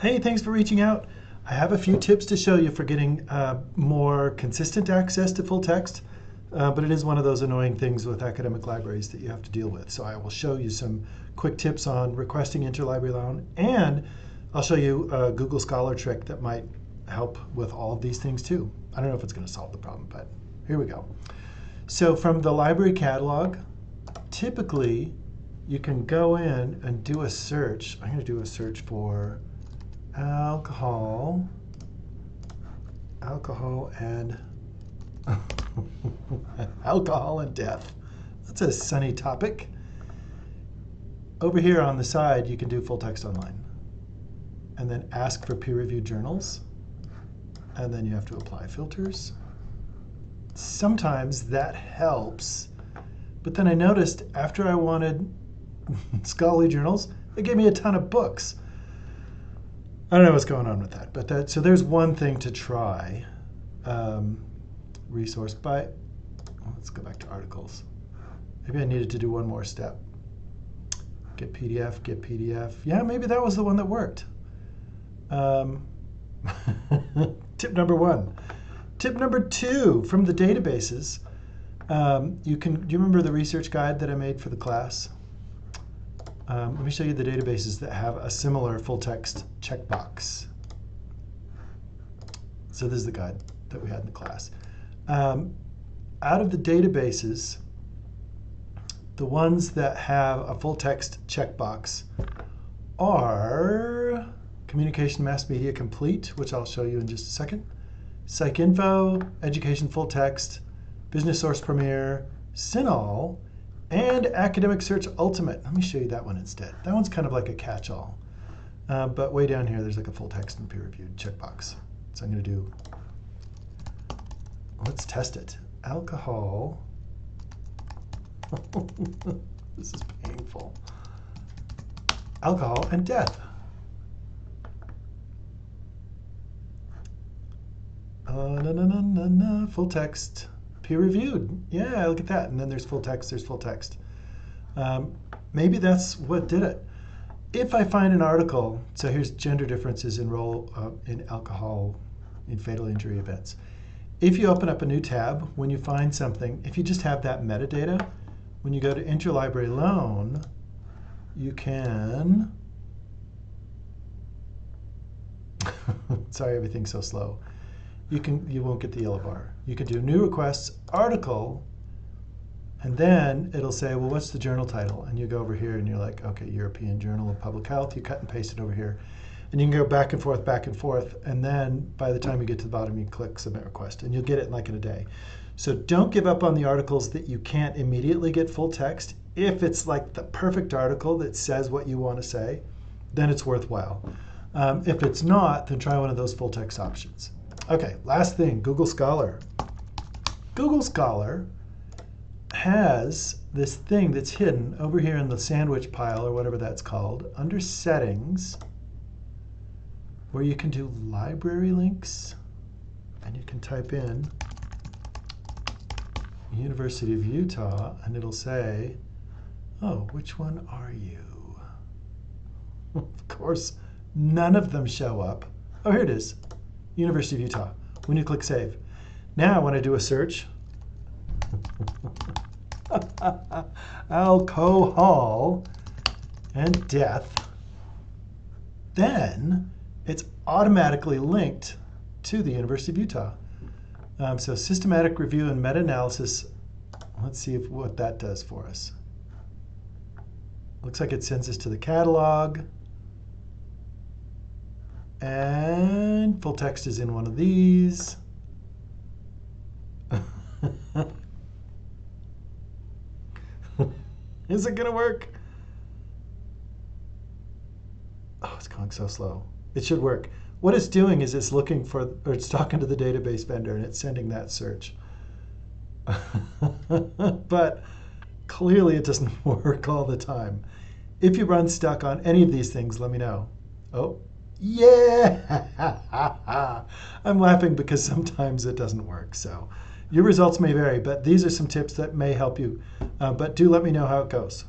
Hey, thanks for reaching out. I have a few tips to show you for getting more consistent access to full text, but it is one of those annoying things with academic libraries that you have to deal with. So I will show you some quick tips on requesting interlibrary loan, and I'll show you a Google Scholar trick that might help with all of these things too. I don't know if it's going to solve the problem, but here we go. So from the library catalog, typically you can go in and do a search. I'm going to do a search for alcohol and alcohol and death. That's a sunny topic. Over here on the side, you can do full text online, and then ask for peer-reviewed journals, and then you have to apply filters. Sometimes that helps, but then I noticed after I wanted scholarly journals, it gave me a ton of books. I don't know what's going on with that, but so there's one thing to try. Resource by, let's go back to articles. Maybe I needed to do one more step. Get PDF, get PDF. Yeah, maybe that was the one that worked. Tip number one. Tip number two, from the databases, do you remember the research guide that I made for the class? Let me show you the databases that have a similar full text checkbox. So this is the guide that we had in the class. Out of the databases, the ones that have a full text checkbox are Communication Mass Media Complete, which I'll show you in just a second, PsycInfo, Education Full Text, Business Source Premier, CINAHL, and Academic Search Ultimate. Let me show you that one instead. That one's kind of like a catch-all. But way down here, there's like a full text and peer-reviewed checkbox. So I'm going to do, let's test it. Alcohol. This is painful. Alcohol and death. Full text. Peer-reviewed. Yeah, look at that. And then there's full text, there's full text. Maybe that's what did it. If I find an article, so here's gender differences in role in alcohol in fatal injury events. If you open up a new tab, when you find something, if you just have that metadata, when you go to interlibrary loan, you can, sorry, everything's so slow. You won't get the yellow bar. You can do new requests, article, and then it'll say, well, what's the journal title? And you go over here and you're like, okay, European Journal of Public Health. You cut and paste it over here. And you can go back and forth, and then by the time you get to the bottom, you click Submit Request, and you'll get it like in a day. So don't give up on the articles that you can't immediately get full text. If it's like the perfect article that says what you want to say, then it's worthwhile. If it's not, then try one of those full text options. Okay, last thing, Google Scholar. Google Scholar has this thing that's hidden over here in the sandwich pile, or whatever that's called, under Settings, where you can do library links, and you can type in University of Utah, and it'll say, oh, which one are you? Of course, none of them show up. Oh, here it is. University of Utah. When you click Save. Now when I do a search, alcohol and death, then it's automatically linked to the University of Utah. So systematic review and meta-analysis, let's see what that does for us. Looks like it sends us to the catalog. And full text is in one of these. Is it going to work? Oh, it's going so slow. It should work. What it's doing is it's looking for, or it's talking to the database vendor, and it's sending that search. But clearly it doesn't work all the time. If you run stuck on any of these things, let me know. Oh. Yeah! I'm laughing because sometimes it doesn't work. So your results may vary, but these are some tips that may help you. But do let me know how it goes.